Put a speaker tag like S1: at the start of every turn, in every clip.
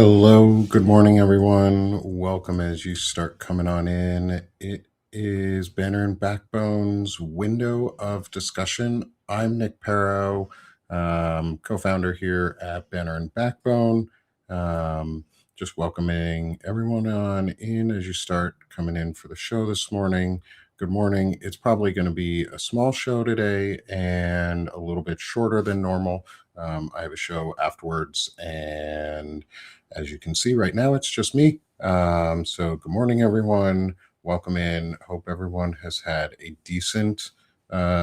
S1: Hello, good morning, everyone. Welcome as you start coming on in. It is Banner and Backbone's window of discussion. I'm Nick Perro, co founder here at Banner and Backbone. Um, just welcoming everyone on in as you start coming in for the show this morning. Good morning. It's probably going to be a small show today and a little bit shorter than normal. I have a show afterwards, and as you can see right now, it's just me. So, good morning, everyone. Welcome in. Hope everyone has had a decent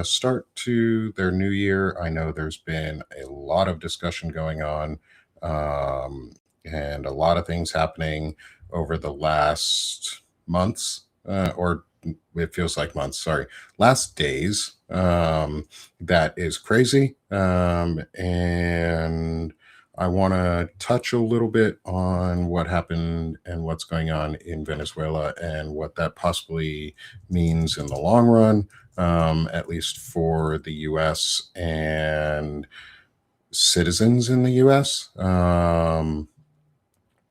S1: start to their new year. I know there's been a lot of discussion going on and a lot of things happening over the last months, or it feels like months, sorry, last days. That is crazy. And I want to touch a little bit on what happened and what's going on in Venezuela and what that possibly means in the long run, at least for the US and citizens in the US,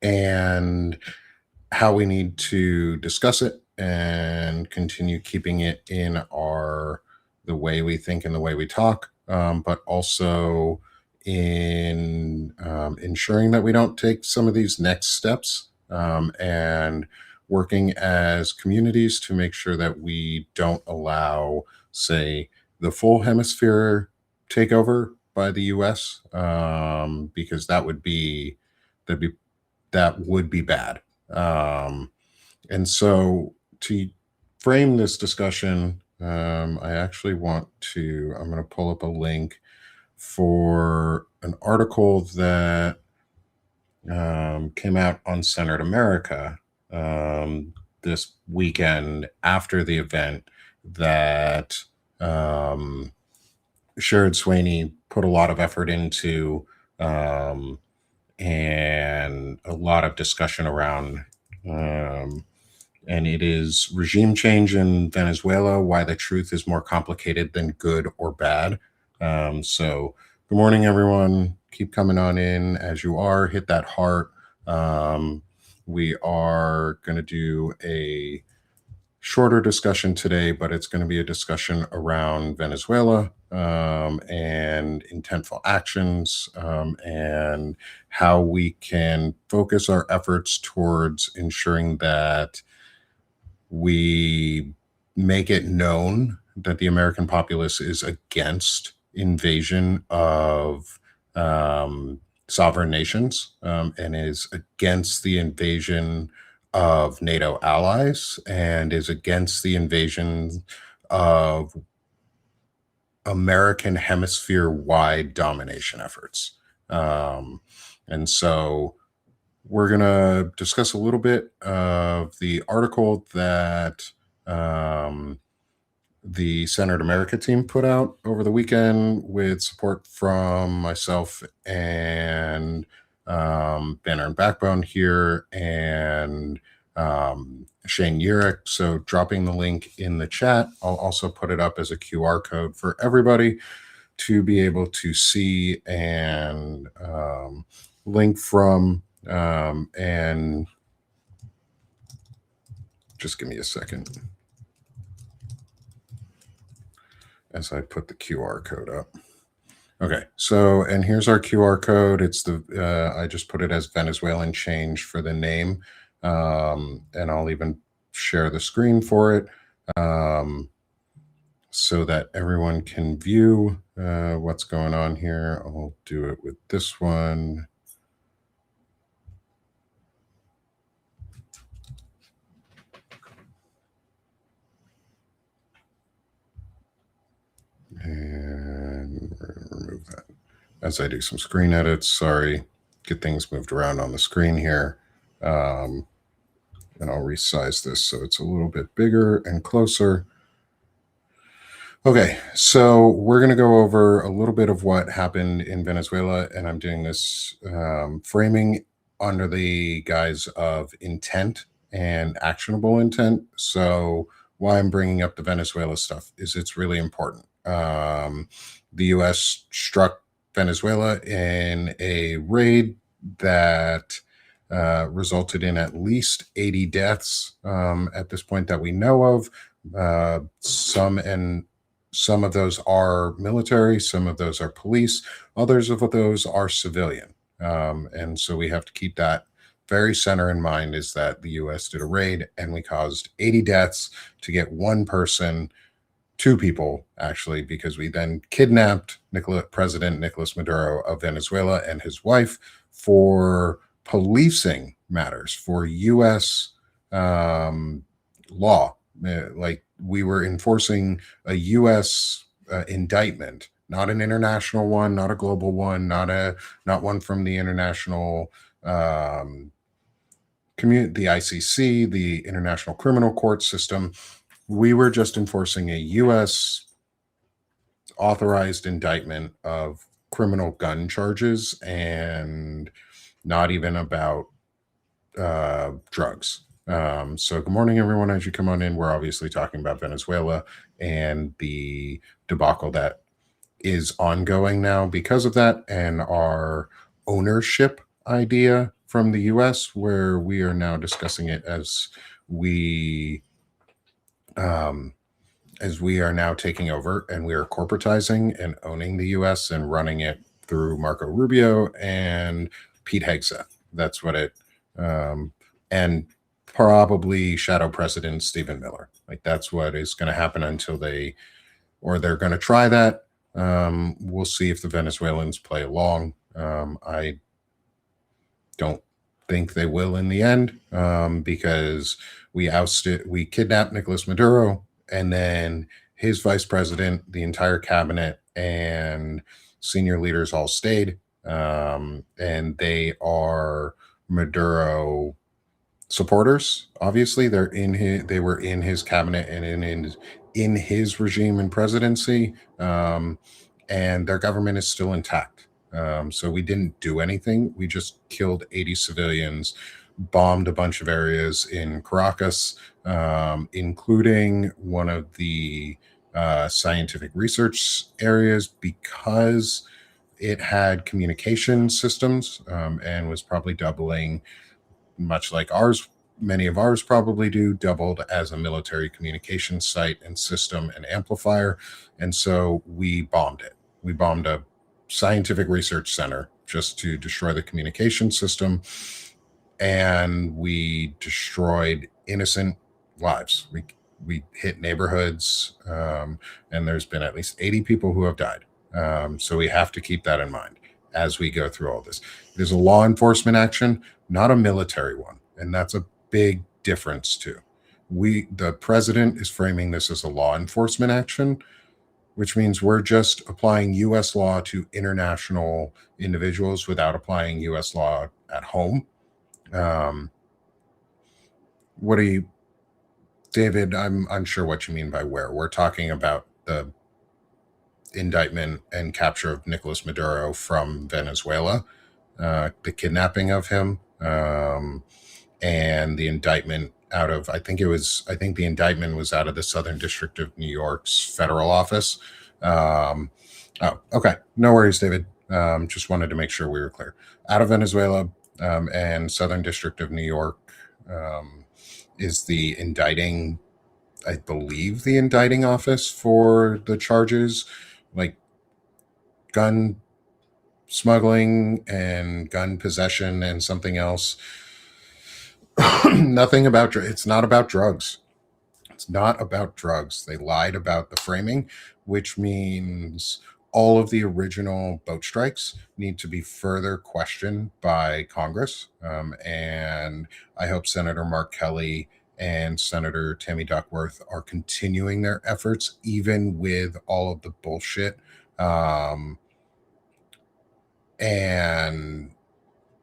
S1: and how we need to discuss it and continue keeping it in the way we think and the way we talk, but also in ensuring that we don't take some of these next steps, and working as communities to make sure that we don't allow, say, the full hemisphere takeover by the US, because that'd be that would be bad. And so to frame this discussion, I actually I'm going to pull up a link for an article that came out on Centered America this weekend after the event that um, Sherrod Sweeney put a lot of effort into, um, and a lot of discussion around. Um, and it is regime change in Venezuela, why the truth is more complicated than good or bad. So, good morning, everyone. Keep coming on in as you are. Hit that heart. Um, we are going to do a shorter discussion today, but it's going to be a discussion around Venezuela, and intentful actions, and how we can focus our efforts towards ensuring that we make it known that the American populace is against invasion of sovereign nations, and is against the invasion of NATO allies and is against the invasion of American hemisphere wide domination efforts. Um, and so we're going to discuss a little bit of the article that um, the Centered America team put out over the weekend with support from myself and Banner and Backbone here and Shane Urich. So, dropping the link in the chat, I'll also put it up as a QR code for everybody to be able to see and link from. And just give me a second as I put the QR code up. Okay, so and here's our QR code. It's I just put it as Venezuelan change for the name, and I'll even share the screen for it, so that everyone can view what's going on here. I'll do it with this one. And we're going to remove that as I do some screen edits. Sorry, get things moved around on the screen here. And I'll resize this so it's a little bit bigger and closer. Okay, so we're going to go over a little bit of what happened in Venezuela, and I'm doing this framing under the guise of intent and actionable intent. So, why I'm bringing up the Venezuela stuff is it's really important. The U.S. struck Venezuela in a raid that resulted in at least 80 deaths at this point that we know of. Some of those are military, some of those are police, others of those are civilian. And so we have to keep that very center in mind, is that the US did a raid and we caused 80 deaths to get one person, two people actually, because we then kidnapped President Nicolas Maduro of Venezuela and his wife for policing matters, for US law. Like, we were enforcing a US indictment, not an international one, not a global one, not one from the international community, the ICC, the International Criminal Court system. We were just enforcing a US authorized indictment of criminal gun charges, and not even about drugs. So good morning, everyone. As you come on in, we're obviously talking about Venezuela and the debacle that is ongoing now because of that, and our ownership idea from the US, where we are now discussing it we um, as we are now taking over and we are corporatizing and owning the US and running it through Marco Rubio and Pete Hegseth. That's what it, and probably Shadow President Stephen Miller. Like, that's what is going to happen until they're going to try that. We'll see if the Venezuelans play along. I don't think they will in the end, because we kidnapped Nicolas Maduro, and then his vice president, the entire cabinet, and senior leaders all stayed, and they are Maduro supporters. Obviously, they were in his cabinet and in his regime and presidency, and their government is still intact. So we didn't do anything. We just killed 80 civilians, bombed a bunch of areas in Caracas, including one of the scientific research areas, because it had communication systems, and was probably doubling, much like many of ours probably do, doubled as a military communication site and system and amplifier. And so we bombed it. We bombed a scientific research center just to destroy the communication system, and we destroyed innocent lives. We hit neighborhoods, and there's been at least 80 people who have died. So we have to keep that in mind as we go through all this. It is a law enforcement action, not a military one, and that's a big difference too. The president is framing this as a law enforcement action, which means we're just applying US law to international individuals without applying US law at home. Um, what do you, David? I'm unsure what you mean by where. We're talking about the indictment and capture of Nicolas Maduro from Venezuela, the kidnapping of him, and the indictment out of, I think the indictment was out of the Southern District of New York's federal office. Oh, okay. No worries, David. Just wanted to make sure we were clear. Out of Venezuela, and Southern District of New York, is the indicting, I believe, the indicting office for the charges, like gun smuggling and gun possession and something else. Nothing about, it's not about drugs. It's not about drugs. They lied about the framing, which means all of the original boat strikes need to be further questioned by Congress. And I hope Senator Mark Kelly and Senator Tammy Duckworth are continuing their efforts, even with all of the bullshit. And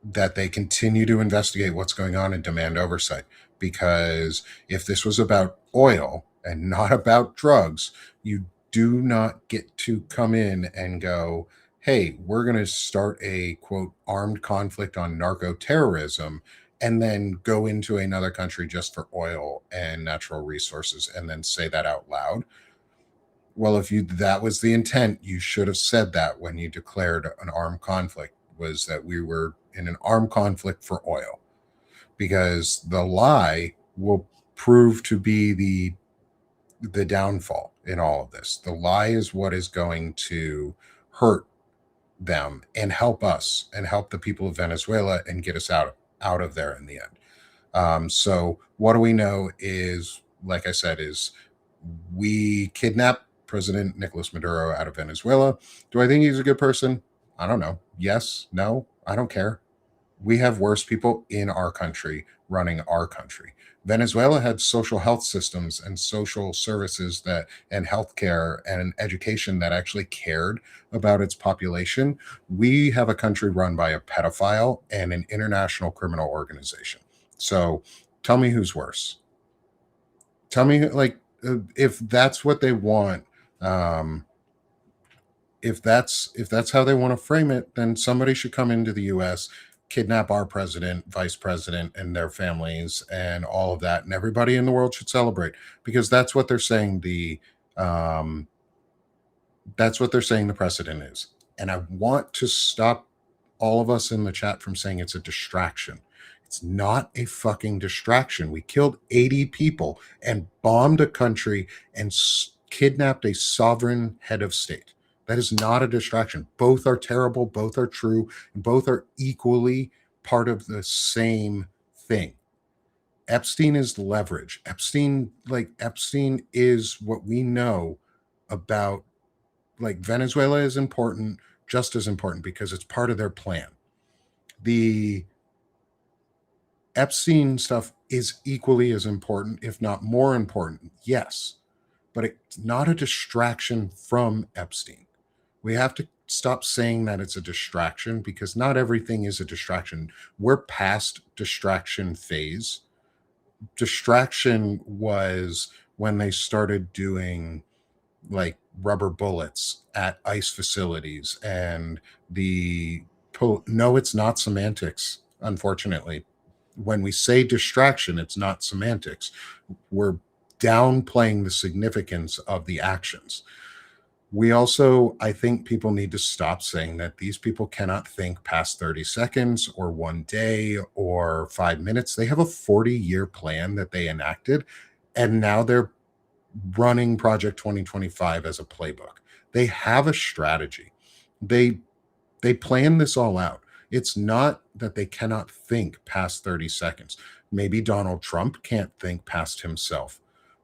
S1: that they continue to investigate what's going on and demand oversight. Because if this was about oil and not about drugs, you do not get to come in and go, hey, we're going to start a, quote, armed conflict on narco terrorism, and then go into another country just for oil and natural resources and then say that out loud. Well, if that was the intent, you should have said that when you declared an armed conflict, was that we were in an armed conflict for oil. because the lie will prove to be the downfall in all of this. The lie is what is going to hurt them and help us and help the people of Venezuela and get us out of there in the end. So what do we know is, like I said, is we kidnapped President Nicolas Maduro out of Venezuela. Do I think he's a good person? I don't know. Yes, no, I don't care. We have worse people in our country running our country. Venezuela had social health systems and social services that and healthcare and education that actually cared about its population. We have a country run by a pedophile and an international criminal organization. So tell me who's worse. Tell me, like, if that's what they want, um, if that's how they want to frame it, then somebody should come into the US, kidnap our president, vice president, and their families and all of that, and everybody in the world should celebrate, because um that's what they're saying the precedent is. And I want to stop all of us in the chat from saying it's a distraction. It's not a fucking distraction. We killed 80 people and bombed a country and kidnapped a sovereign head of state. That is not a distraction. Both are terrible, both are true, and both are equally part of the same thing. Epstein is leverage. Epstein is what we know about, like, Venezuela is important, just as important, because it's part of their plan. The Epstein stuff is equally as important, if not more important, yes, but it's not a distraction from Epstein. We have to stop saying that it's a distraction, because not everything is a distraction. We're past distraction phase. Distraction was when they started doing, like, rubber bullets at ice facilities and no, it's not semantics, unfortunately. When we say distraction, it's not semantics. We're downplaying the significance of the actions. We also, I think people need to stop saying that these people cannot think past 30 seconds or one day or 5 minutes. They have a 40-year plan that they enacted, and now they're running Project 2025 as a playbook. They have a strategy. They they plan this all out. It's not that they cannot think past 30 seconds. Maybe Donald Trump can't think past himself,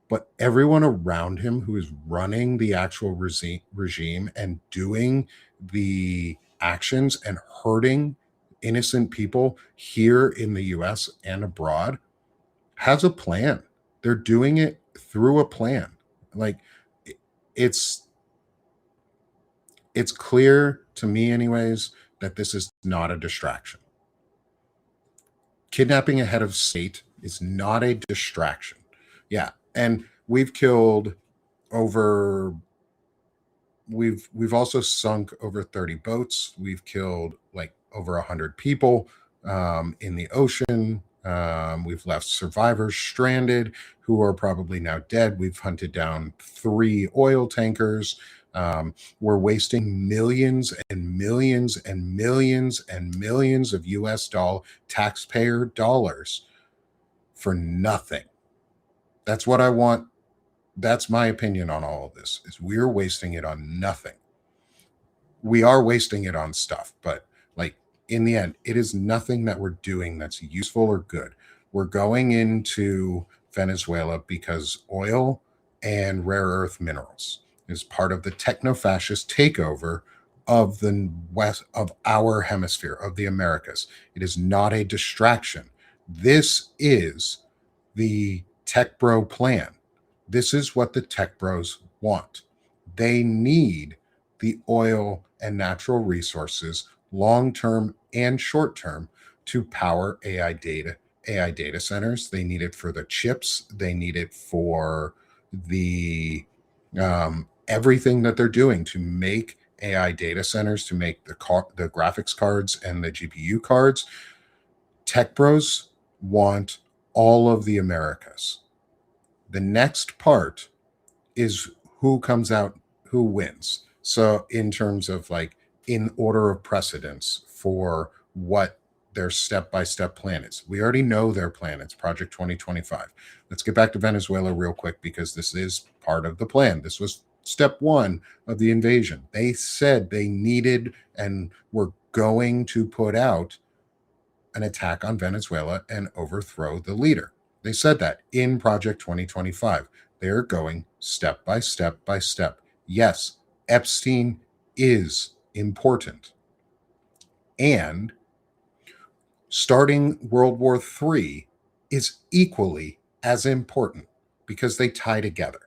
S1: but everyone around him who is running the actual regime and doing the actions and hurting innocent people here in the US and abroad has a plan. They're doing it through a plan. Like, it's it's clear to me anyways that this is not a distraction. Kidnapping a head of state is not a distraction. Yeah, and we've killed over we've also sunk over 30 boats. We've killed, like, over 100 people in the ocean. We've left survivors stranded who are probably now dead. We've hunted down 3 oil tankers. We're wasting millions and millions and millions and millions of taxpayer dollars for nothing. That's what I want. That's my opinion on all of this, is we're wasting it on nothing. We are wasting it on stuff, but, like, in the end, it is nothing that we're doing that's useful or good. We're going into Venezuela because oil and rare earth minerals is part of the techno-fascist takeover of the west of our hemisphere, of the Americas. It is not a distraction. This is the tech bro plan. This is what the tech bros want. They need the oil and natural resources, long term and short term, to power AI data centers. They need it for the chips. They need it for the everything that they're doing to make AI data centers, to make the graphics cards and the GPU cards. Tech bros want all of the Americas. The next part is who comes out, who wins. So, in terms of, like, in order of precedence for what their step-by-step plan is. We already know their plan. It's Project 2025. Let's get back to Venezuela real quick because this is part of the plan. This was step one of the invasion. They said they needed and were going to put out an attack on Venezuela and overthrow the leader. They said that in Project 2025. They're going step by step by step. Yes, Epstein is important. And starting World War III is equally as important because they tie together.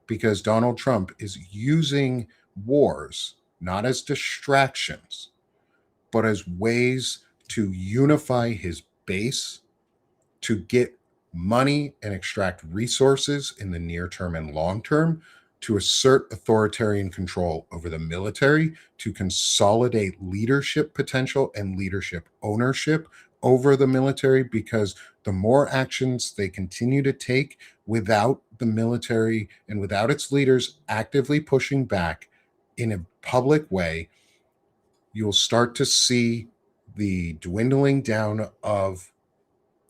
S1: Because Donald Trump is using wars not as distractions, but as ways to unify his base, to get money and extract resources in the near term and long term, to assert authoritarian control over the military, to consolidate leadership potential and leadership ownership over the military, because the more actions they continue to take without the military and without its leaders actively pushing back in a public way, you'll start to see the dwindling down of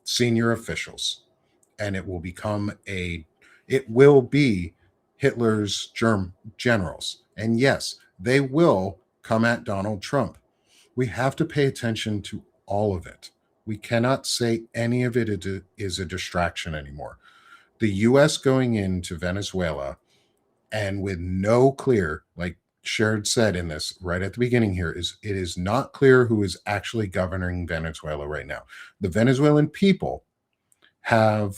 S1: senior officials, and it will be Hitler's generals. And yes, they will come at Donald Trump. We have to pay attention to all of it. We cannot say any of it is a distraction anymore. The US going into Venezuela and with no clear, like Sherrod said in this right at the beginning here, is it is not clear who is actually governing Venezuela right now. The Venezuelan people have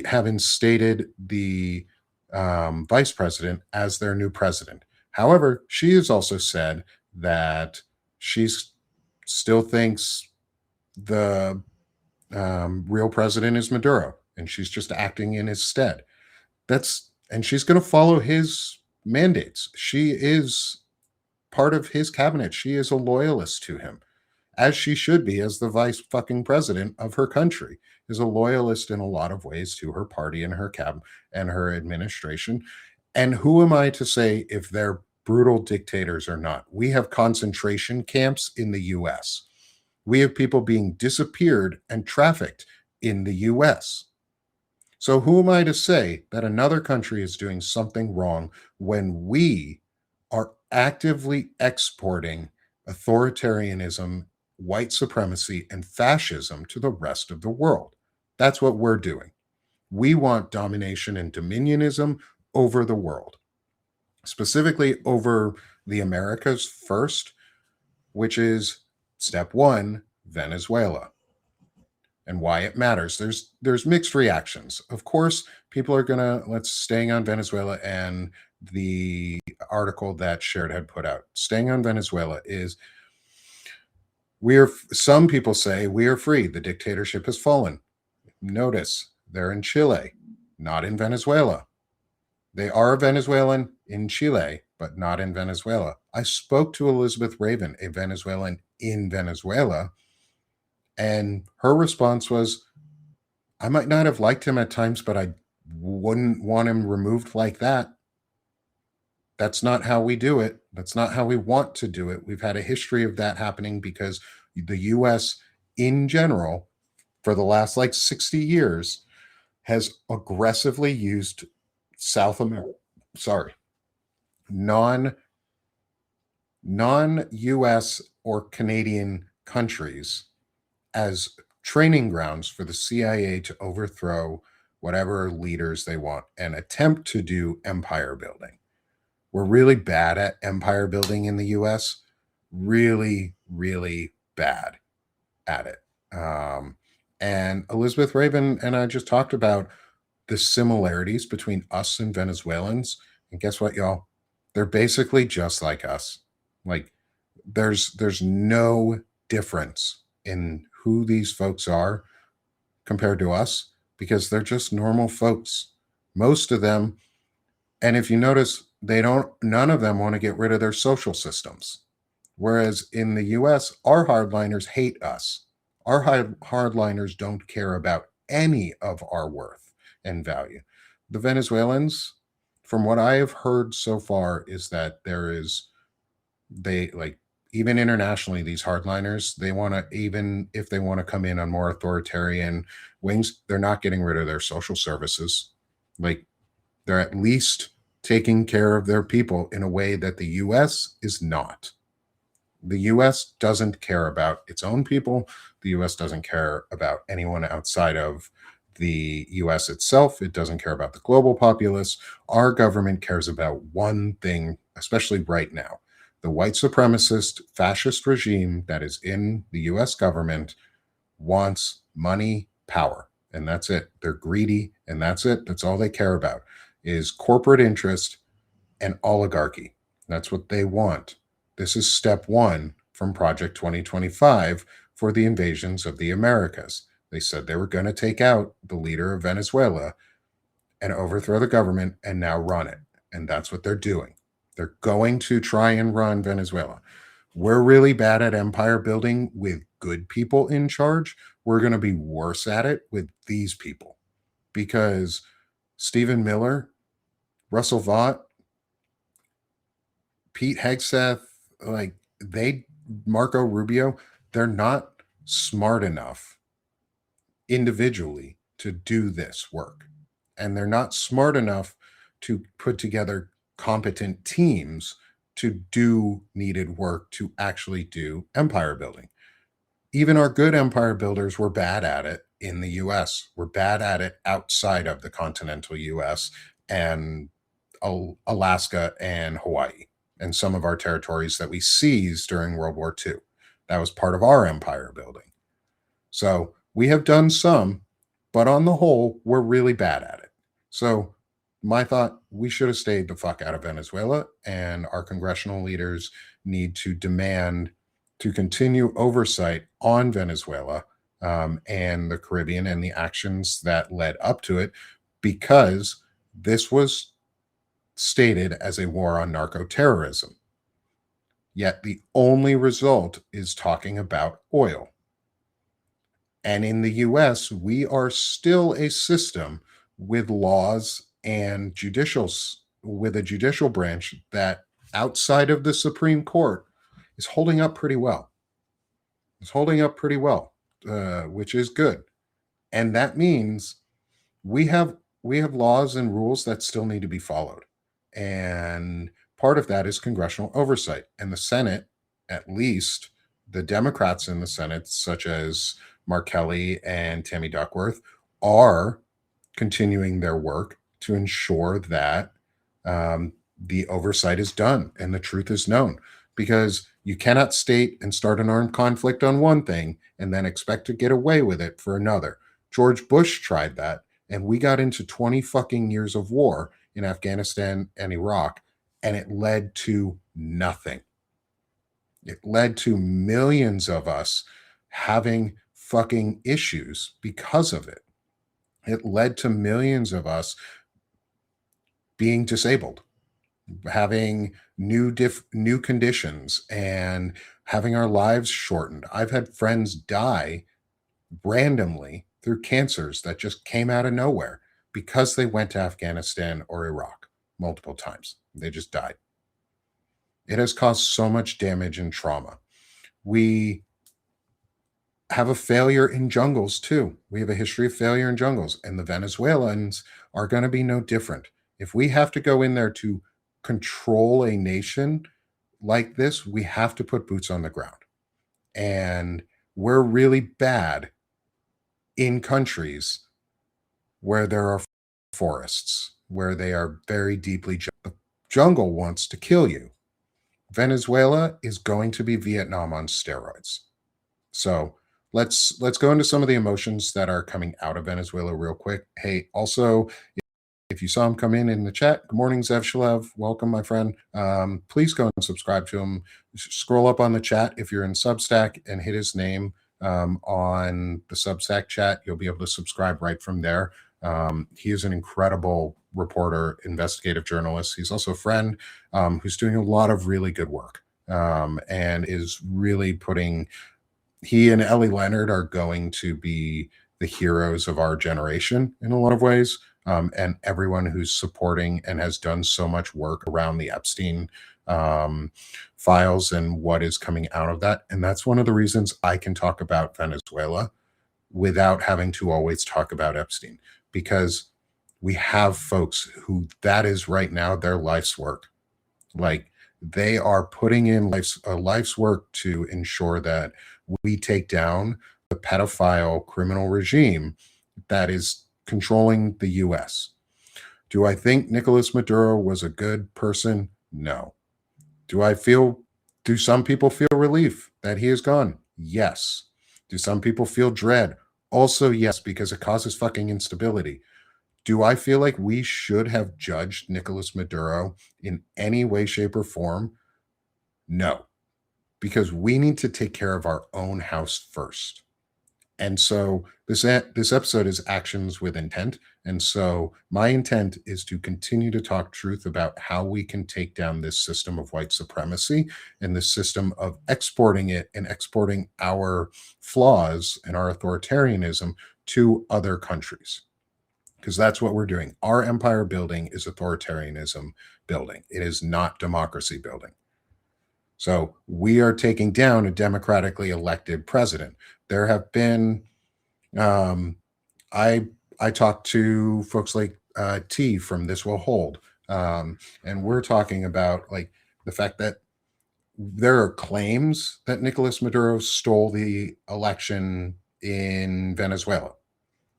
S1: have instated the vice president as their new president. However, she has also said that she still thinks the real president is Maduro, and she's just acting in his stead. And she's going to follow his mandates. She is part of his cabinet. She is a loyalist to him, as she should be as the vice fucking president of her country, is a loyalist in a lot of ways to her party and her and her administration. And who am I to say if they're brutal dictators or not? We have concentration camps in the US. We have people being disappeared and trafficked in the US. So who am I to say that another country is doing something wrong when we are actively exporting authoritarianism, white supremacy, and fascism to the rest of the world? That's what we're doing. We want domination and dominionism over the world, specifically over the Americas first, which is step one, Venezuela. And why it matters. There's mixed reactions. Of course, people are gonna let's staying on Venezuela and the article that Sherrod had put out. Staying on Venezuela is some people say we are free. The dictatorship has fallen. Notice they're in Chile, not in Venezuela. They are Venezuelan in Chile, but not in Venezuela. I spoke to Elizabeth Raven, a Venezuelan in Venezuela, and her response was, I might not have liked him at times, but I wouldn't want him removed like that. That's not how we do it. That's not how we want to do it. We've had a history of that happening because the US in general, for the last like 60 years, has aggressively used South America, non US or Canadian countries as training grounds for the CIA to overthrow whatever leaders they want and attempt to do empire building. We're really bad at empire building in the US, really, really bad at it. And Elizabeth Raven and I just talked about the similarities between us and Venezuelans. And guess what, y'all? They're basically just like us. Like there's no difference in who these folks are compared to us because they're just normal folks. Most of them, and if you notice, none of them want to get rid of their social systems. Whereas in the US, our hardliners hate us. Our hardliners don't care about any of our worth and value. The Venezuelans, from what I have heard so far, is that they like even internationally, these hardliners, they want to, even if they want to come in on more authoritarian wings, they're not getting rid of their social services. Like, they're at least taking care of their people in a way that the US is not. The US doesn't care about its own people. The US doesn't care about anyone outside of the US itself. It doesn't care about the global populace. Our government cares about one thing, especially right now. The white supremacist fascist regime that is in the US government wants money, power, and that's it. They're greedy, and that's it. That's all they care about is corporate interest and oligarchy. That's what they want. This is step one from Project 2025 for the invasions of the Americas. They said they were going to take out the leader of Venezuela and overthrow the government and now run it. And that's what they're doing. They're going to try and run Venezuela. We're really bad at empire building with good people in charge. We're going to be worse at it with these people because Stephen Miller, Russell Vought, Pete Hegseth, like Marco Rubio, they're not smart enough individually to do this work. And they're not smart enough to put together competent teams to do needed work to actually do empire building. Even our good empire builders were bad at it in the US. We're bad at it outside of the continental US and Alaska and Hawaii and some of our territories that we seized during World War II. That was part of our empire building. So we have done some, but on the whole, we're really bad at it. So my thought, we should have stayed the fuck out of Venezuela, and our congressional leaders need to demand to continue oversight on Venezuela and the Caribbean and the actions that led up to it, because this was stated as a war on narco-terrorism. Yet the only result is talking about oil. And in the US, we are still a system with laws and with a judicial branch that outside of the Supreme Court is holding up pretty well. It's holding up pretty well, which is good. And that means we have laws and rules that still need to be followed. And part of that is congressional oversight. And the Senate, at least the Democrats in the Senate, such as Mark Kelly and Tammy Duckworth, are continuing their work to ensure that the oversight is done and the truth is known. Because you cannot state and start an armed conflict on one thing and then expect to get away with it for another. George Bush tried that, and we got into 20 fucking years of war in Afghanistan and Iraq, and it led to nothing. It led to millions of us having fucking issues because of it. It led to millions of us being disabled, having new conditions, and having our lives shortened. I've had friends die randomly through cancers that just came out of nowhere because they went to Afghanistan or Iraq multiple times. They just died. It has caused so much damage and trauma. We have a failure in jungles too. We have a history of failure in jungles, and the Venezuelans are going to be no different. If we have to go in there to control a nation like this, we have to put boots on the ground. And we're really bad in countries where there are forests, where they are very deeply the jungle wants to kill you. Venezuela is going to be Vietnam on steroids. So let's go into some of the emotions that are coming out of Venezuela real quick. Hey, also, if you saw him come in the chat, good morning, Zev Shalev. Welcome, my friend. Please go and subscribe to him. Scroll up on the chat if you're in Substack and hit his name on the Substack chat. You'll be able to subscribe right from there. He is an incredible reporter, investigative journalist. He's also a friend who's doing a lot of really good work and is really putting. He and Ellie Leonard are going to be the heroes of our generation in a lot of ways. And everyone who's supporting and has done so much work around the Epstein um, files and what is coming out of that. And that's one of the reasons I can talk about Venezuela without having to always talk about Epstein, because we have folks who that is right now their life's work. Like, they are putting in life's work to ensure that we take down the pedophile criminal regime that is controlling the US. Do I think Nicolas Maduro was a good person? No. Do I feel do some people feel relief that he is gone? Yes. Do some people feel dread? Also yes, because it causes fucking instability. Do I feel like we should have judged Nicolas Maduro in any way, shape, or form? No, because we need to take care of our own house first. And so this episode is actions with intent. And so my intent is to continue to talk truth about how we can take down this system of white supremacy and the system of exporting it and exporting our flaws and our authoritarianism to other countries. Because that's what we're doing. Our empire building is authoritarianism building. It is not democracy building. So we are taking down a democratically elected president. There have been, um, I talked to folks like T from This Will Hold, and we're talking about like the fact that there are claims that Nicolas Maduro stole the election in Venezuela,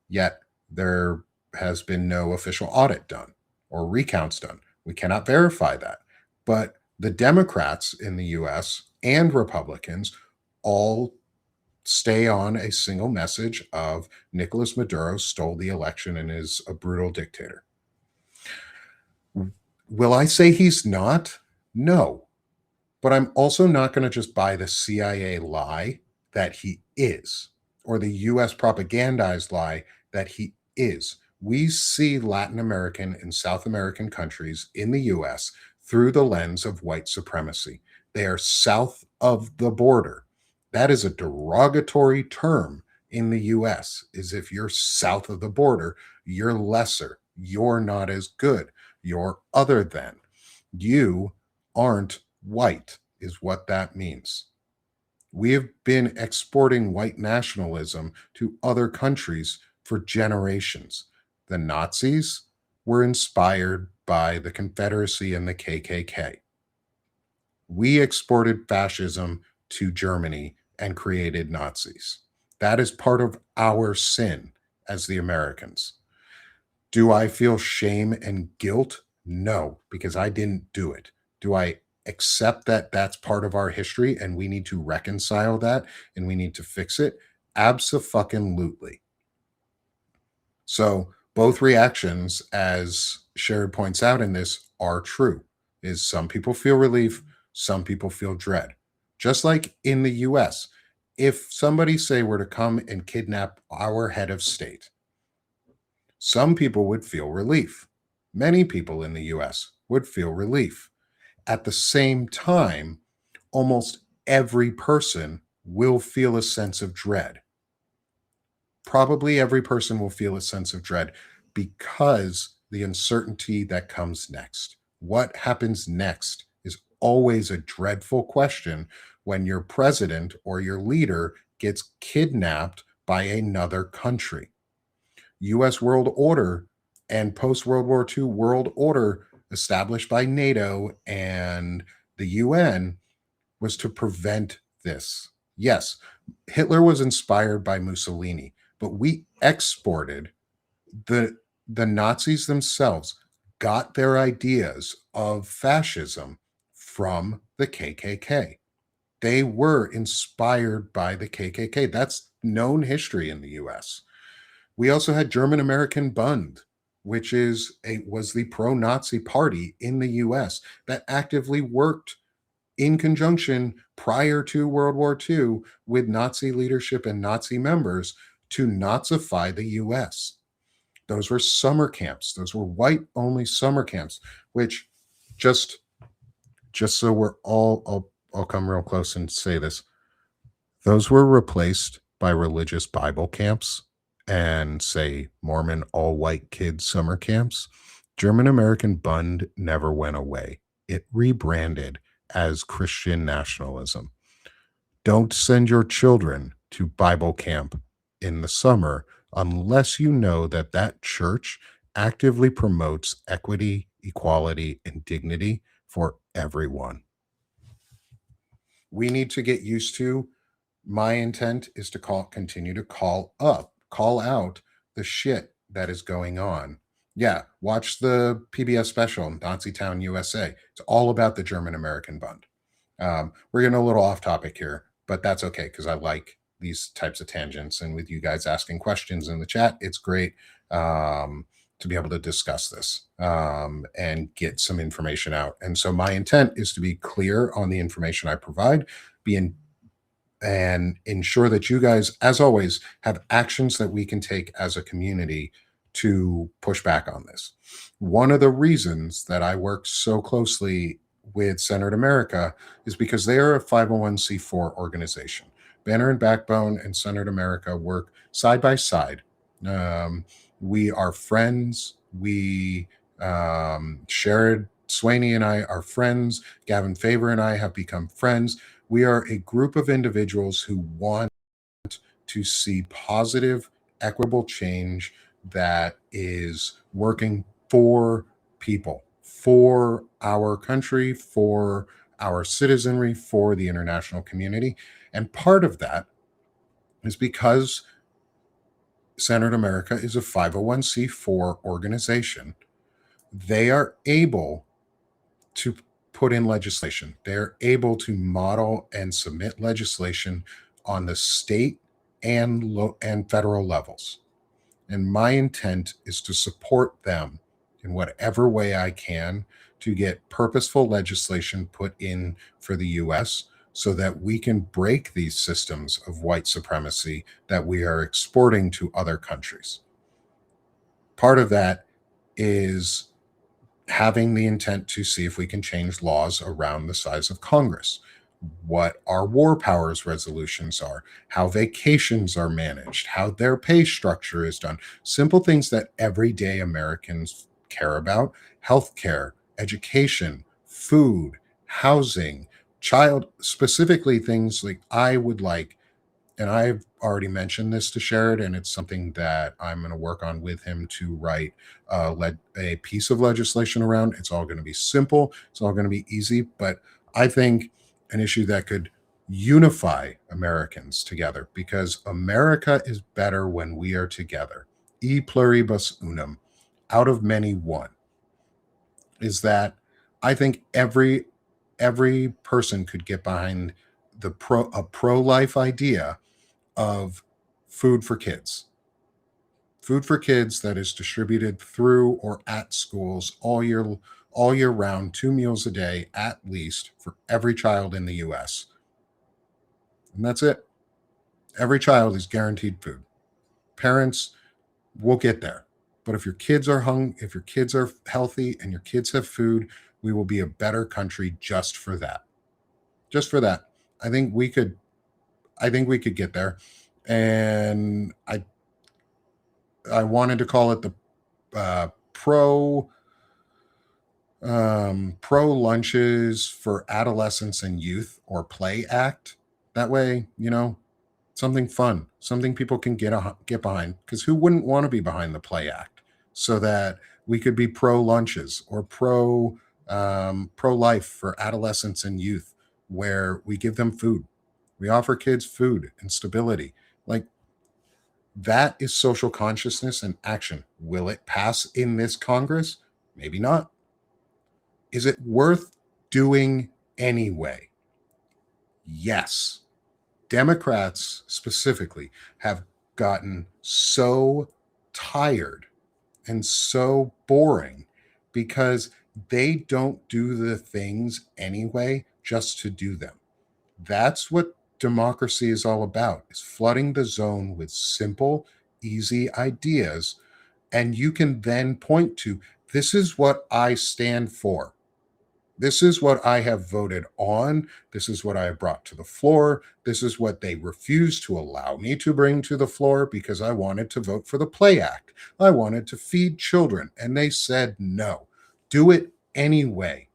S1: yet there has been no official audit done or recounts done. We cannot verify that. But the Democrats in the US and Republicans all stay on a single message of Nicolas Maduro stole the election and is a brutal dictator. Will I say he's not? No. But I'm also not going to just buy the CIA lie that he is, or the US propagandized lie that he is. We see Latin American and South American countries in the US through the lens of white supremacy. They are south of the border. That is a derogatory term in the US, is if you're south of the border, you're lesser, you're not as good, you're other than. You aren't white, is what that means. We have been exporting white nationalism to other countries for generations. The Nazis were inspired by the Confederacy and the KKK. We exported fascism to Germany and created Nazis. That is part of our sin as the Americans. Do I feel shame and guilt? No, because I didn't do it. Do I accept that that's part of our history and we need to reconcile that and we need to fix it? Abso-fucking-lutely. So both reactions, as Sherry points out in this, are true. Is some people feel relief, some people feel dread. Just like in the US, if somebody say were to come and kidnap our head of state, some people would feel relief. Many people in the US would feel relief. At the same time, almost every person will feel a sense of dread. Probably every person will feel a sense of dread because the uncertainty that comes next. What happens next is always a dreadful question when your president or your leader gets kidnapped by another country. US world order and post World War II world order established by NATO and the UN was to prevent this. Yes, Hitler was inspired by Mussolini, but we exported the Nazis themselves got their ideas of fascism from the KKK. They were inspired by the KKK. That's known history in the US. We also had German American Bund, which was the pro-Nazi party in the US that actively worked in conjunction prior to World War II with Nazi leadership and Nazi members to Nazify the US. Those were summer camps. Those were white-only summer camps, which just so we're all, I'll come real close and say this. Those were replaced by religious Bible camps and, say, Mormon all-white kids summer camps. German American Bund never went away. it rebranded as Christian nationalism. Don't send your children to Bible camp in the summer unless you know that that church actively promotes equity, equality, and dignity for everyone. We need to get used to. My intent is to continue to call out the shit that is going on. Yeah, watch the PBS special, Nazi Town, USA. It's all about the German American Bund. We're getting a little off topic here, but that's okay because I like these types of tangents. And with you guys asking questions in the chat, it's great to be able to discuss this and get some information out. And so my intent is to be clear on the information I provide, be in, and ensure that you guys, as always, have actions that we can take as a community to push back on this. One of the reasons that I work so closely with Centered America is because they are a 501c4 organization. Banner and Backbone and Centered America work side by side. We are friends. Sherrod Swaney and I are friends. Gavin Favor and I have become friends. We are a group of individuals who want to see positive, equitable change that is working for people, for our country, for our citizenry, for the international community. And part of that is because Centered America is a 501c4 organization. They are able to put in legislation. They're able to model and submit legislation on the state and federal levels. And my intent is to support them in whatever way I can to get purposeful legislation put in for the US so that we can break these systems of white supremacy that we are exporting to other countries. Part of that is having the intent to see if we can change laws around the size of Congress, what our war powers resolutions are, how vacations are managed, how their pay structure is done, simple things that everyday Americans care about: healthcare, education, food, housing, child, specifically things like I would like. And I've already mentioned this to Sherrod, and it's something that I'm going to work on with him to write a piece of legislation around. It's all going to be simple. It's all going to be easy. But I think an issue that could unify Americans together, because America is better when we are together. E pluribus unum, out of many one, is that I think every person could get behind a pro-life idea of food for kids. Food for kids that is distributed through or at schools all year round, 2 meals a day at least for every child in the US. And that's it. Every child is guaranteed food. Parents will get there. But if your kids are healthy and your kids have food, we will be a better country just for that. Just for that. I think we could get there. And I wanted to call it the pro lunches for adolescents and youth, or play act. That way, something fun, something people can get behind. Because who wouldn't want to be behind the play act? So that we could be pro lunches or pro life for adolescents and youth, where we give them food, we offer kids food and stability. Like, that is social consciousness and action. Will it pass in this Congress? Maybe not. Is it worth doing anyway? Yes. Democrats specifically have gotten so tired and so boring because they don't do the things anyway just to do them. That's what democracy is all about, is flooding the zone with simple, easy ideas. And you can then point to, this is what I stand for. This is what I have voted on. This is what I have brought to the floor. This is what they refused to allow me to bring to the floor because I wanted to vote for the Play Act. I wanted to feed children, and they said no. Do it anyway.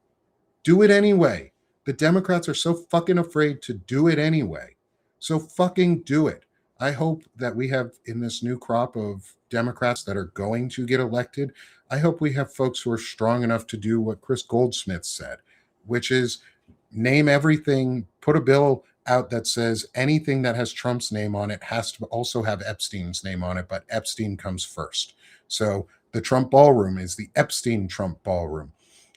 S1: Do it anyway. The Democrats are so fucking afraid to do it anyway. So fucking do it. I hope that we have in this new crop of Democrats that are going to get elected, I hope we have folks who are strong enough to do what Chris Goldsmith said, which is name everything, put a bill out that says anything that has Trump's name on it has to also have Epstein's name on it, but Epstein comes first. So the Trump ballroom is the Epstein Trump ballroom.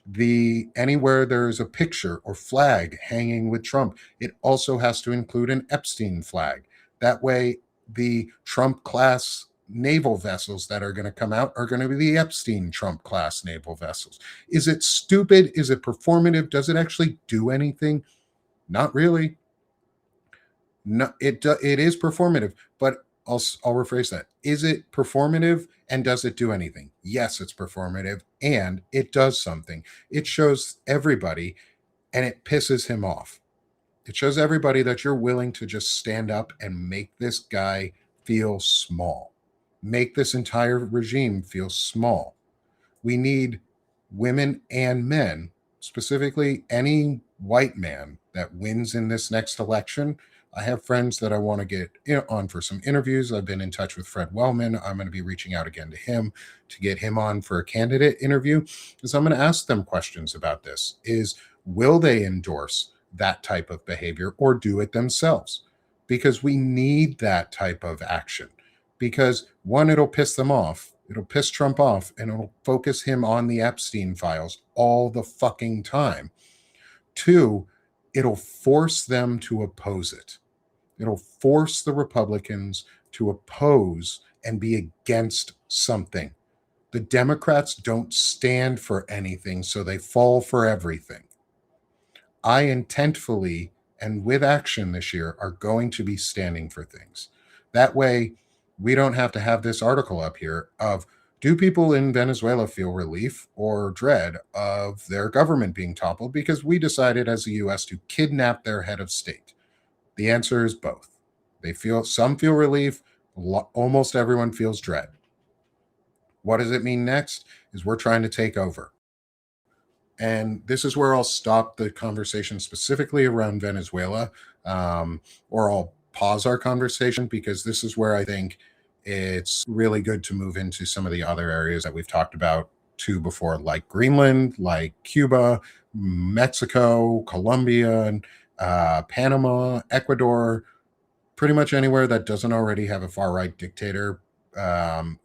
S1: The anywhere there's a picture or flag hanging with Trump, it also has to include an Epstein flag. That way, the Trump class naval vessels that are going to come out are going to be the Epstein Trump class naval vessels. Is it stupid? Is it performative? Does it actually do anything? Not really. No, it is performative, but I'll rephrase that. Is it performative and does it do anything? Yes, it's performative and it does something. It shows everybody and it pisses him off. It shows everybody that you're willing to just stand up and make this guy feel small. Make this entire regime feel small. We need women and men, specifically any white man that wins in this next election. I have friends that I want to get on for some interviews. I've been in touch with Fred Wellman. I'm going to be reaching out again to him to get him on for a candidate interview because I'm going to ask them questions about this. Will they endorse that type of behavior or do it themselves? Because we need that type of action. Because one, it'll piss them off. It'll piss Trump off and it'll focus him on the Epstein files all the fucking time. Two, it'll force them to oppose it. It'll force the Republicans to oppose and be against something. The Democrats don't stand for anything, so they fall for everything. I intentfully and with action this year are going to be standing for things. That way, we don't have to have this article up here of do people in Venezuela feel relief or dread of their government being toppled because we decided as the US to kidnap their head of state? The answer is both. Some feel relief, almost everyone feels dread. What does it mean next? Is we're trying to take over. And this is where I'll stop the conversation specifically around Venezuela, or I'll pause our conversation because this is where I think it's really good to move into some of the other areas that we've talked about too before, like Greenland, like Cuba, Mexico, Colombia, Panama, Ecuador, pretty much anywhere that doesn't already have a far right dictator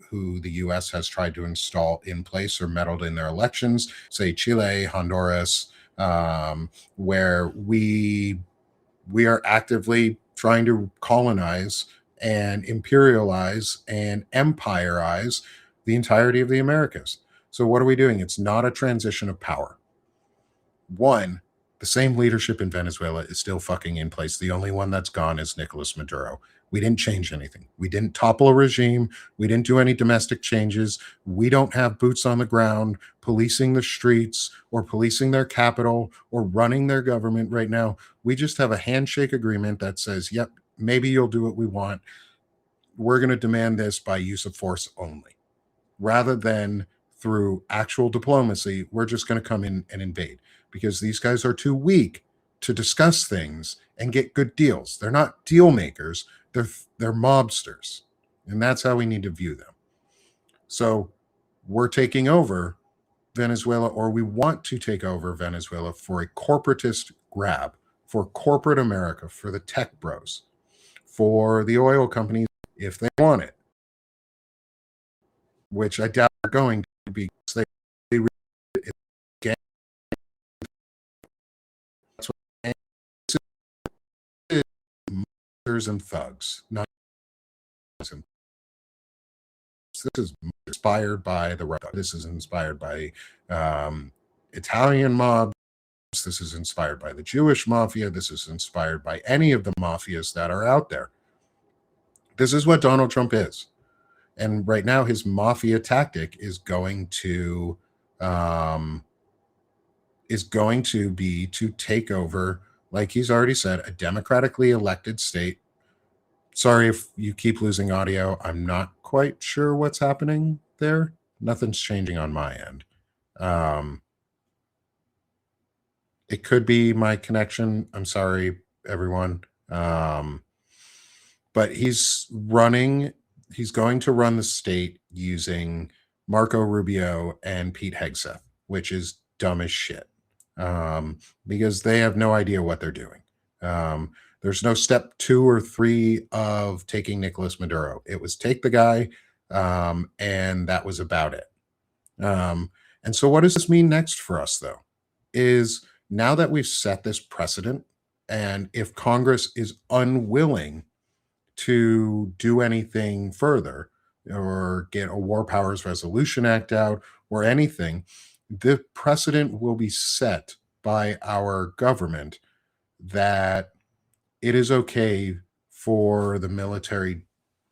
S1: who the U.S. has tried to install in place or meddled in their elections, say Chile, Honduras, where we are actively trying to colonize and imperialize and empirize the entirety of the Americas. So what are we doing? It's not a transition of power. One, the same leadership in Venezuela is still fucking in place. The only one that's gone is Nicolas Maduro. We didn't change anything. We didn't topple a regime. We didn't do any domestic changes. We don't have boots on the ground policing the streets or policing their capital or running their government right now. We just have a handshake agreement that says, yep, maybe you'll do what we want. We're going to demand this by use of force only. Rather than through actual diplomacy, we're just going to come in and invade because these guys are too weak to discuss things and get good deals. They're not deal makers. They're mobsters. And that's how we need to view them. So we're taking over Venezuela, or we want to take over Venezuela for a corporatist grab, for corporate America, for the tech bros, for the oil companies if they want it, which I doubt are going to be. They again, that's what monsters and thugs. Not this is inspired by the right. This is inspired by Italian mobs. This is inspired by the Jewish mafia. This is inspired by any of the mafias that are out there. This is what Donald Trump is. And right now, his mafia tactic is going to be to take over, like he's already said, a democratically elected state. Sorry if you keep losing audio. I'm not quite sure what's happening there. Nothing's changing on my end. It could be my connection. I'm sorry, everyone. But he's going to run the state using Marco Rubio and Pete Hegseth, which is dumb as shit. Because they have no idea what they're doing. There's no step 2 or 3 of taking Nicolas Maduro. It was take the guy, and that was about it. And so, what does this mean next for us, though? Is now that we've set this precedent, and if Congress is unwilling to do anything further or get a War Powers Resolution Act out or anything, the precedent will be set by our government that it is okay for the military,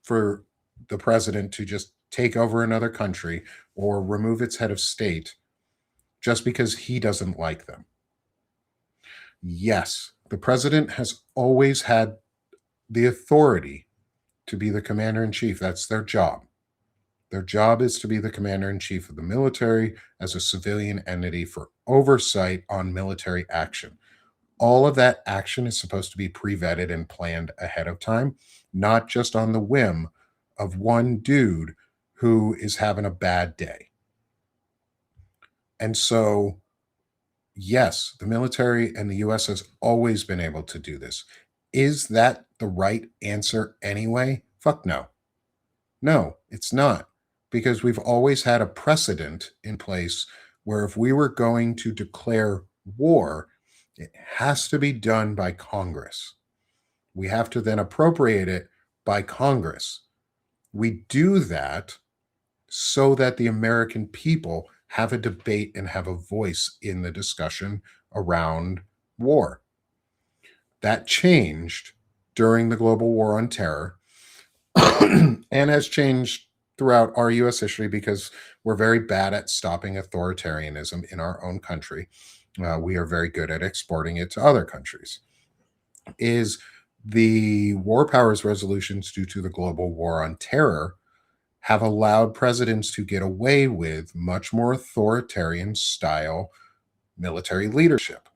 S1: for the president to just take over another country or remove its head of state just because he doesn't like them. Yes, the president has always had the authority to be the commander in chief. That's their job. Their job is to be the commander in chief of the military as a civilian entity for oversight on military action. All of that action is supposed to be pre-vetted and planned ahead of time, not just on the whim of one dude who is having a bad day. And so, yes, the military and the US has always been able to do this. Is that the right answer anyway? Fuck no. No, it's not. Because we've always had a precedent in place where if we were going to declare war, it has to be done by Congress. We have to then appropriate it by Congress. We do that so that the American people have a debate and have a voice in the discussion around war. That changed during the global war on terror and has changed throughout our US history because we're very bad at stopping authoritarianism in our own country. We are very good at exporting it to other countries. Is the war powers resolutions due to the global war on terror have allowed presidents to get away with much more authoritarian style military leadership.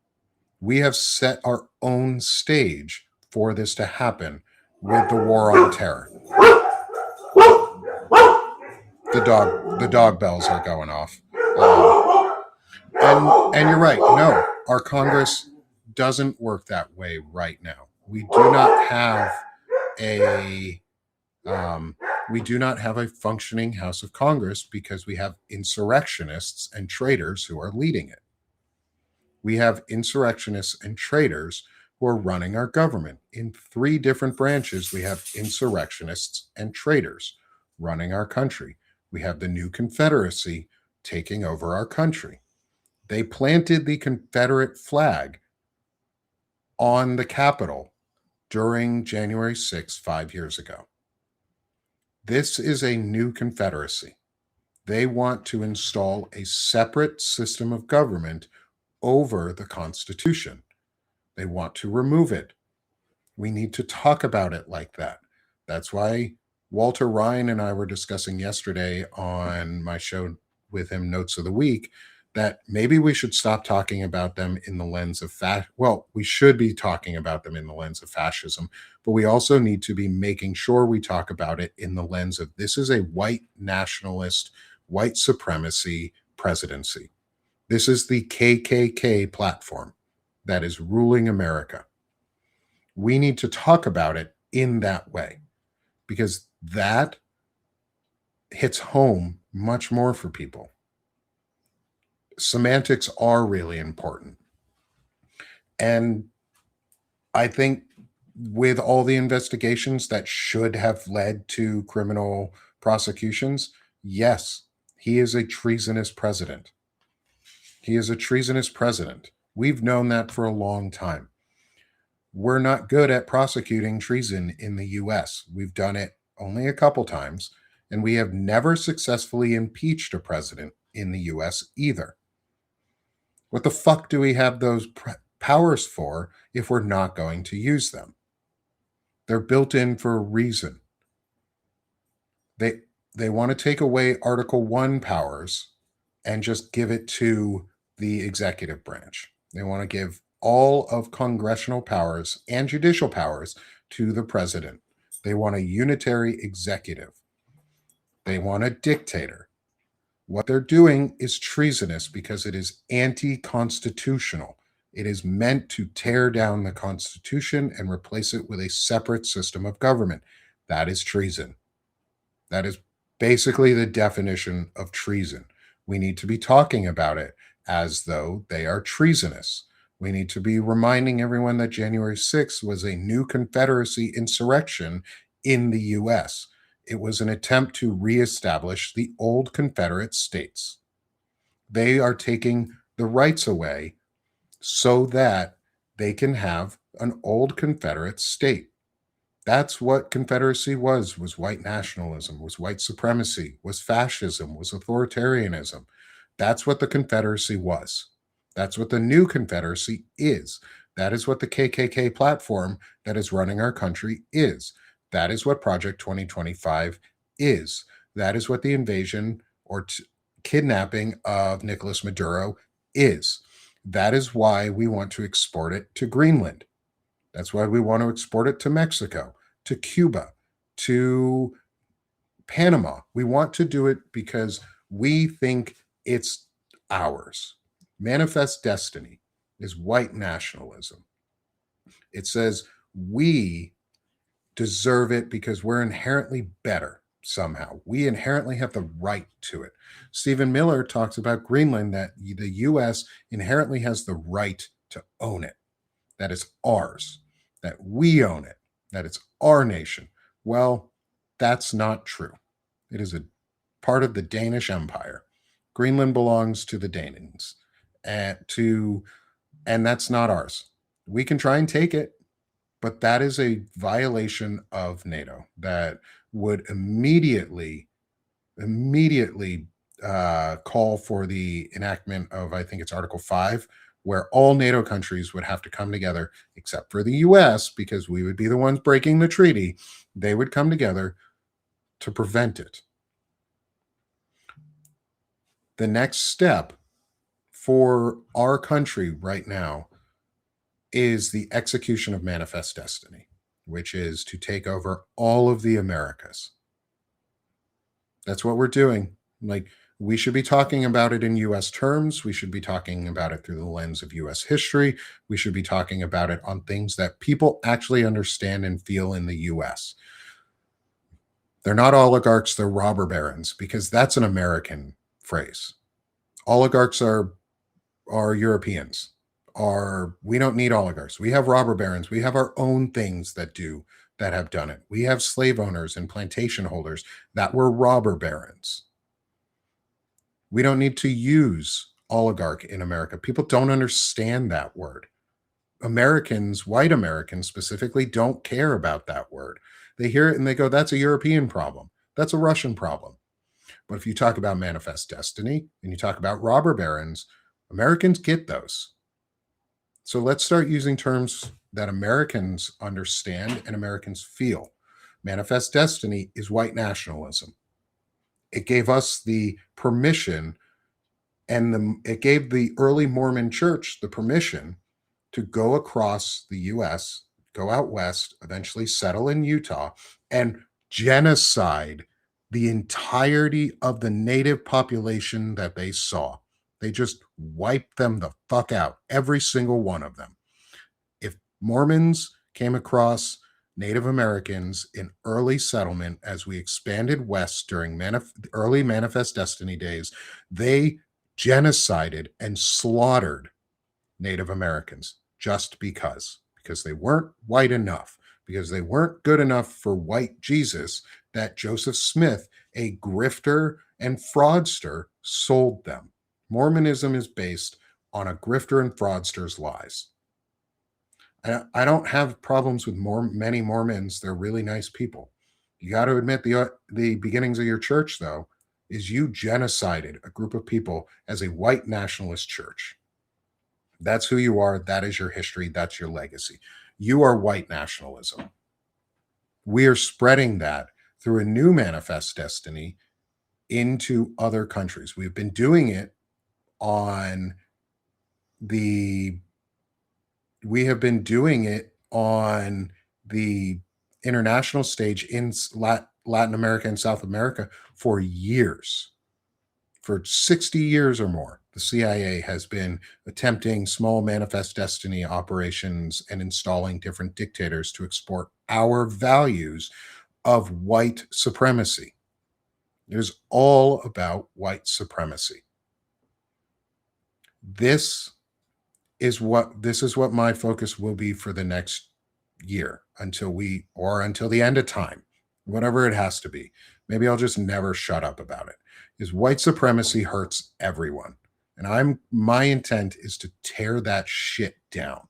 S1: We have set our own stage for this to happen with the war on terror. The dog bells are going off. And you're right. No, our Congress doesn't work that way right now. We do not have a functioning House of Congress because we have insurrectionists and traitors who are leading it. We have insurrectionists and traitors who are running our government. In 3 different branches, we have insurrectionists and traitors running our country. We have the new Confederacy taking over our country. They planted the Confederate flag on the Capitol during January 6th, 5 years ago. This is a new Confederacy. They want to install a separate system of government over the Constitution. They want to remove it. We need to talk about it like that. That's why Walter Ryan and I were discussing yesterday on my show with him, Notes of the Week, that maybe we should stop talking about them in the lens of we should be talking about them in the lens of fascism, but we also need to be making sure we talk about it in the lens of this is a white nationalist, white supremacy presidency. This is the KKK platform that is ruling America. We need to talk about it in that way because that hits home much more for people. Semantics are really important. And I think with all the investigations that should have led to criminal prosecutions, yes, he is a treasonous president. He is a treasonous president. We've known that for a long time. We're not good at prosecuting treason in the US. We've done it only a couple times, and we have never successfully impeached a president in the US either. What the fuck do we have those powers for if we're not going to use them? They're built in for a reason. They want to take away Article 1 powers and just give it to the executive branch. They want to give all of congressional powers and judicial powers to the president. They want a unitary executive. They want a dictator. What they're doing is treasonous because it is anti constitutional. It is meant to tear down the Constitution and replace it with a separate system of government. That is treason. That is basically the definition of treason. We need to be talking about it as though they are treasonous. We need to be reminding everyone that January 6th was a new Confederacy insurrection in the US. It was an attempt to reestablish the old Confederate states. They are taking the rights away so that they can have an old Confederate state. That's what Confederacy was white nationalism, was white supremacy, was fascism, was authoritarianism. That's what the Confederacy was. That's what the new Confederacy is. That is what the KKK platform that is running our country is. That is what Project 2025 is. That is what the invasion or kidnapping of Nicolas Maduro is. That is why we want to export it to Greenland. That's why we want to export it to Mexico, to Cuba, to Panama. We want to do it because we think it's ours. Manifest destiny is white nationalism. It says we deserve it because we're inherently better somehow. We inherently have the right to it. Stephen Miller talks about Greenland, that the US inherently has the right to own it, that it's ours, that we own it, that it's our nation. Well, that's not true. It is a part of the Danish Empire. Greenland belongs to the Danes, and that's not ours. We can try and take it, but that is a violation of NATO that would immediately call for the enactment of, I think it's Article 5, where all NATO countries would have to come together, except for the US, because we would be the ones breaking the treaty. They would come together to prevent it. The next step for our country right now is the execution of Manifest Destiny, which is to take over all of the Americas. That's what we're doing. Like, we should be talking about it in US terms. We should be talking about it through the lens of US history. We should be talking about it on things that people actually understand and feel in the US. They're not oligarchs, they're robber barons, because that's an American phrase. Oligarchs are Europeans. We don't need oligarchs. We have robber barons. We have our own things that have done it. We have slave owners and plantation holders that were robber barons. We don't need to use oligarch in America. People don't understand that word. Americans, white Americans specifically, don't care about that word. They hear it and they go, that's a European problem. That's a Russian problem. But if you talk about Manifest Destiny and you talk about robber barons, Americans get those. So let's start using terms that Americans understand and Americans feel. Manifest Destiny is white nationalism. It gave us the permission, and it gave the early Mormon church the permission to go across the US, go out west, eventually settle in Utah, and genocide the entirety of the native population that they saw. They just wiped them the fuck out, every single one of them. If Mormons came across Native Americans in early settlement as we expanded west during early Manifest Destiny days, they genocided and slaughtered Native Americans just because they weren't white enough, because they weren't good enough for white Jesus that Joseph Smith, a grifter and fraudster, sold them. Mormonism is based on a grifter and fraudster's lies. I don't have problems with many Mormons. They're really nice people. You got to admit the beginnings of your church, though, is you genocided a group of people as a white nationalist church. That's who you are. That is your history. That's your legacy. You are white nationalism. We are spreading that through a new Manifest Destiny into other countries. We've been doing it on the we have been doing it on the international stage in Latin America and South America for years. For 60 years or more, the CIA has been attempting small manifest destiny operations and installing different dictators to export our values of white supremacy. It is all about white supremacy. This this is what my focus will be for the next year until the end of time, whatever it has to be. Maybe I'll just never shut up about it. Is white supremacy hurts everyone. And my intent is to tear that shit down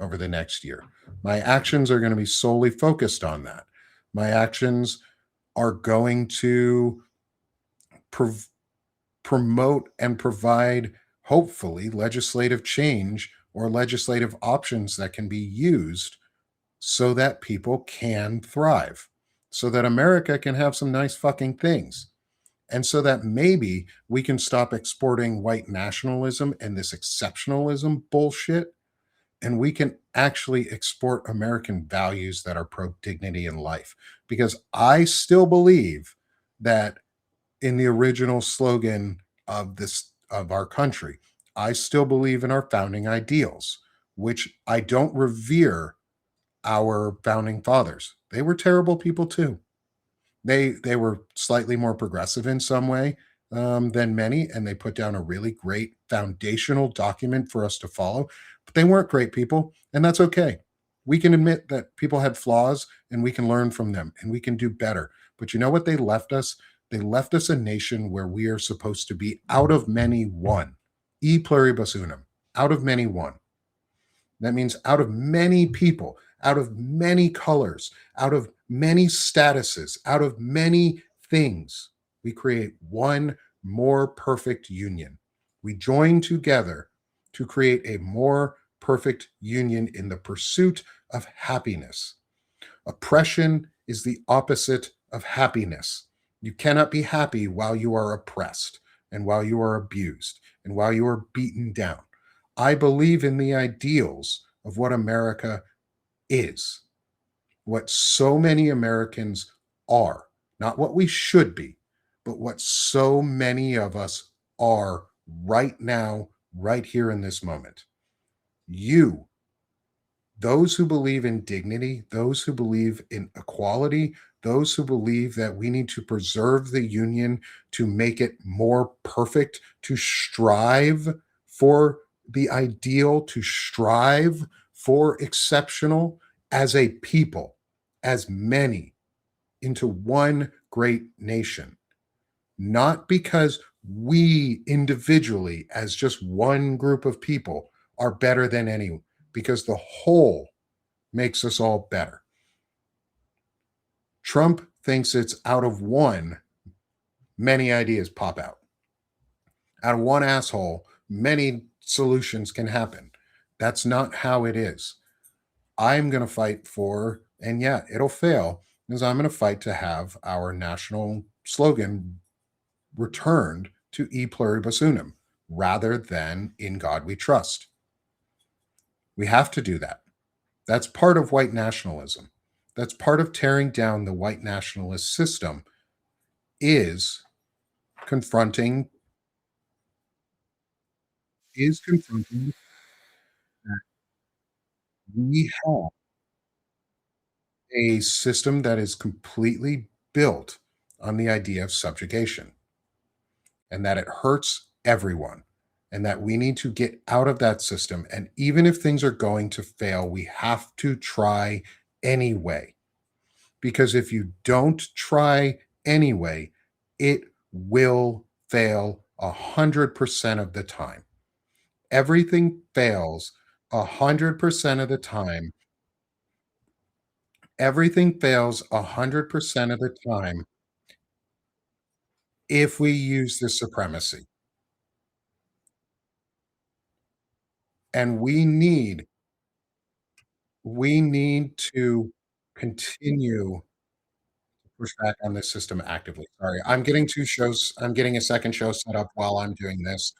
S1: over the next year. My actions are going to be solely focused on that. My actions are going to prov- promote and provide, hopefully, legislative change or legislative options that can be used so that people can thrive, so that America can have some nice fucking things. And so that maybe we can stop exporting white nationalism and this exceptionalism bullshit, and we can actually export American values that are pro dignity in life. Because I still believe that in the original slogan of our country, I still believe in our founding ideals, which I don't revere our founding fathers. They were terrible people too. They were slightly more progressive in some way than many, and they put down a really great foundational document for us to follow. But they weren't great people, and that's okay. We can admit that people had flaws, and we can learn from them, and we can do better. But you know what they left us? They left us a nation where we are supposed to be out of many one. E pluribus unum, out of many one. That means out of many people, out of many colors, out of many statuses, out of many things, we create one more perfect union. We join together to create a more perfect union in the pursuit of happiness. Oppression is the opposite of happiness. You cannot be happy while you are oppressed and while you are abused and while you are beaten down. I believe in the ideals of what America is, what so many Americans are, not what we should be, but what so many of us are right now, right here in this moment. You, those who believe in dignity, those who believe in equality, those who believe that we need to preserve the union to make it more perfect, to strive for the ideal, to strive for exceptional as a people, as many, into one great nation. Not because we individually, as just one group of people, are better than any, because the whole makes us all better. Trump thinks it's out of one, many ideas pop out. Out of one asshole, many solutions can happen. That's not how it is. I'm going to fight for, and yeah, it'll fail, is I'm going to fight to have our national slogan returned to E pluribus unum rather than in God we trust. We have to do that. That's part of white nationalism. That's part of tearing down the white nationalist system is confronting confronting that we have a system that is completely built on the idea of subjugation and that it hurts everyone and that we need to get out of that system. And even if things are going to fail, we have to try anyway. Because if you don't try anyway, it will fail 100% of the time. Everything fails 100% of the time. Everything fails 100% of the time if we use the supremacy. And we need to continue push back on this system actively. Sorry, I'm getting a second show set up while I'm doing this.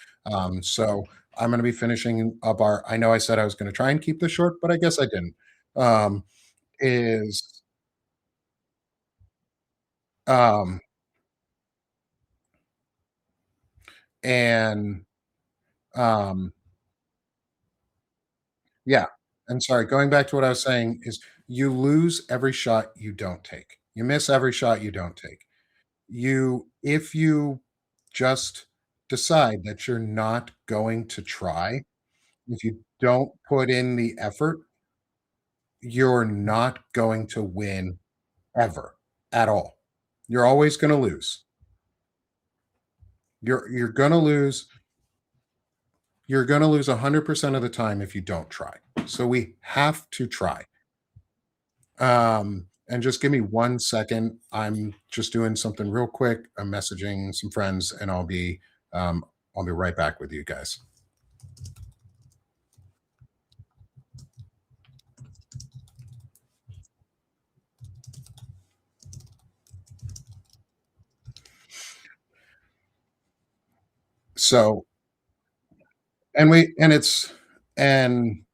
S1: So I'm going to be finishing up our. I know I said I was going to try and keep this short, but I guess I didn't. Um, is um, and um, yeah. And sorry, going back to what I was saying is you lose every shot you don't take. You miss every shot you don't take. If you just decide that you're not going to try, if you don't put in the effort, you're not going to win ever at all. You're always going to lose. You're going to lose. You're going to lose 100% of the time if you don't try. So we have to try. And just give me 1 second. I'm just doing something real quick. I'm messaging some friends, and um, I'll be right back with you guys. So, and we and it's and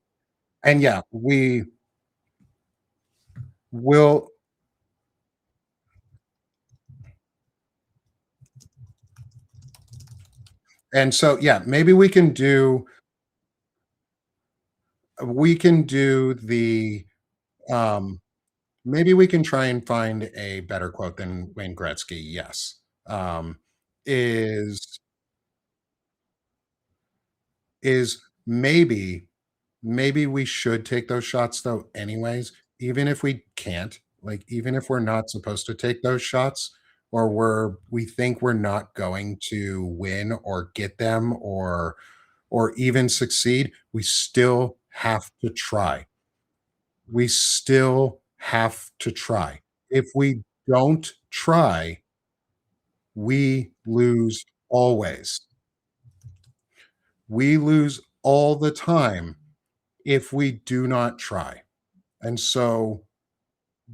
S1: yeah, we will. And so yeah, maybe we can do the um maybe we can try and find a better quote than Wayne Gretzky. Yes. Um is is maybe we should take those shots though anyways, even if we can't, like even if we're not supposed to take those shots, or we think we're not going to win or get them or even succeed, we still have to try. We still have to try. If we don't try, we lose always. We lose all the time if we do not try. And so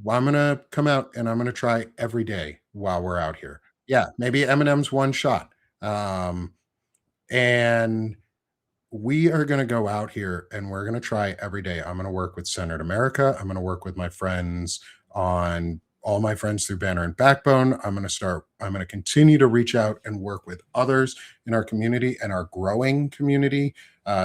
S1: I'm gonna come out and I'm gonna try every day while we're out here. Yeah, maybe Eminem's one shot. And we are going to go out here and we're going to try every day. I'm going to work with Centered America. I'm going to work with my friends on all my friends through Banner and Backbone. I'm going to continue to reach out and work with others in our community and our growing community,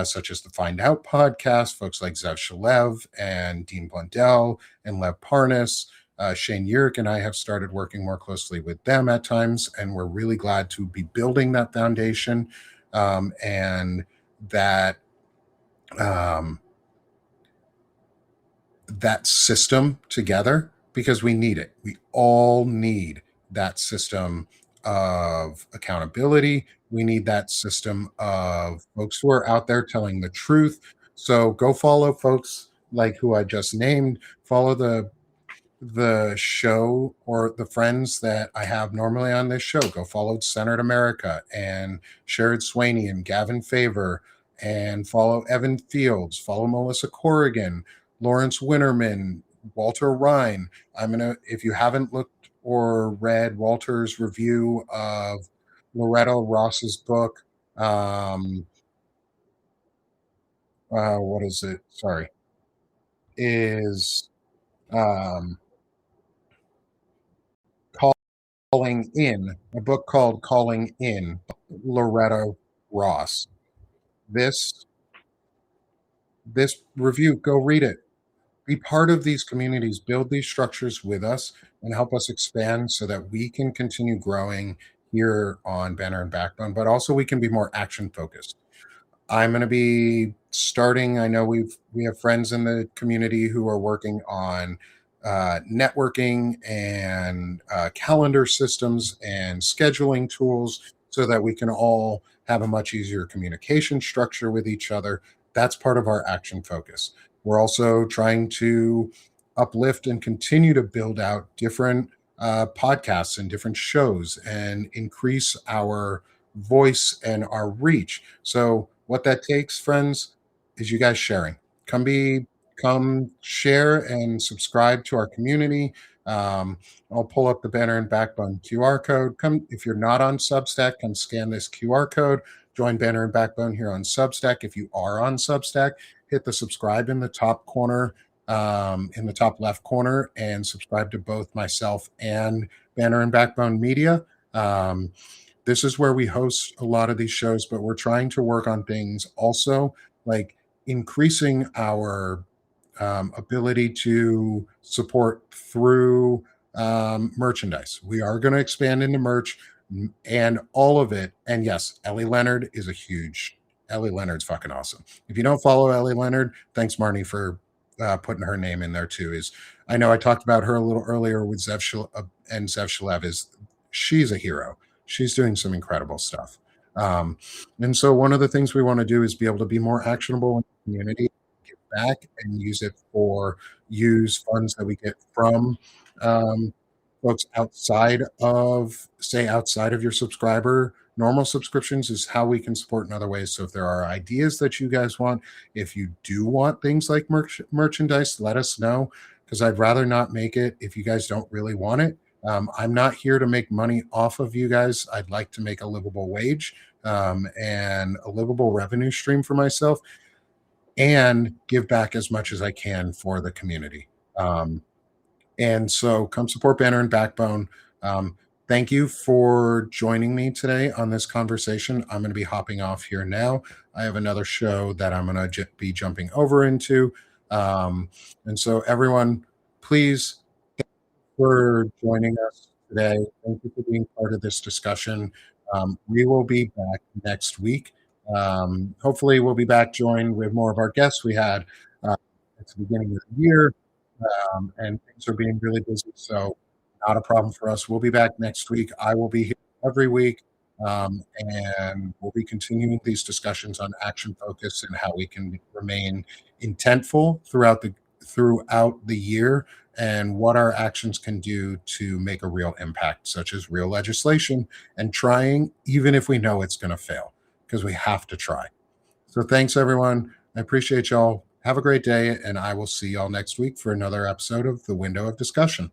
S1: such as the Find Out podcast, folks like Zev Shalev and Dean Blundell and Lev Parnas. Shane Yurick and I have started working more closely with them at times, and we're really glad to be building that foundation. And that um, that system together because we need it. We all need that system of accountability. We need that system of folks who are out there telling the truth. So go follow folks like who I just named. Follow the show or the friends that I have normally on this show. Go follow Centered America and Sherrod Swaney and Gavin Favor, and follow Evan Fields, follow Melissa Corrigan, Lawrence Winterman, Walter Ryan. If you haven't looked or read Walter's review of Loretta Ross's book, um, what is it? Sorry, is um, Calling In, a book called Calling In, Loretta Ross. This this review, go read it. Be part of these communities, build these structures with us, and help us expand so that we can continue growing here on Banner and Backbone, but also we can be more action focused. I'm going to be starting. I know we have friends in the community who are working on networking and calendar systems and scheduling tools so that we can all have a much easier communication structure with each other. That's part of our action focus. We're also trying to uplift and continue to build out different podcasts and different shows and increase our voice and our reach. So what that takes, friends, is you guys sharing. Come share and subscribe to our community. Um, I'll pull up the Banner and Backbone QR code. Come if you're not on Substack, come scan this QR code. join Banner and Backbone here on Substack. If you are on Substack, hit the subscribe in the top corner, in the top left corner, and subscribe to both myself and Banner and Backbone Media. Um, this is where we host a lot of these shows, but we're trying to work on things also like increasing our ability to support through merchandise. We are going to expand into merch and all of it. And yes, Ellie Leonard is a huge. Ellie Leonard's fucking awesome. If you don't follow Ellie Leonard, thanks Marnie for putting her name in there too. Is I know I talked about her a little earlier with and Zev Shalev. Is she's a hero. She's doing some incredible stuff. Um, and so one of the things we want to do is be able to be more actionable in the community, give back, and use funds that we get from um, folks outside of your subscriber. Normal subscriptions is how we can support in other ways. So if there are ideas that you guys want, if you do want things like merchandise, let us know because I'd rather not make it if you guys don't really want it. I'm not here to make money off of you guys. I'd like to make a livable wage and a livable revenue stream for myself and give back as much as I can for the community. And so come support Banner and Backbone. Um, thank you for joining me today on this conversation. I'm going to be hopping off here now. I have another show that I'm going to be jumping over into. And so, everyone, please for joining us today. Thank you for being part of this discussion. We will be back next week. Hopefully, we'll be back joined with more of our guests we had at the beginning of the year, and things are being really busy. So, not a problem for us. We'll be back next week. I will be here every week, and we'll be continuing these discussions on action focus and how we can remain intentful throughout the year and what our actions can do to make a real impact, such as real legislation and trying, even if we know it's going to fail, because we have to try. So thanks, everyone. I appreciate y'all. Have a great day, and I will see y'all next week for another episode of The Window of Discussion.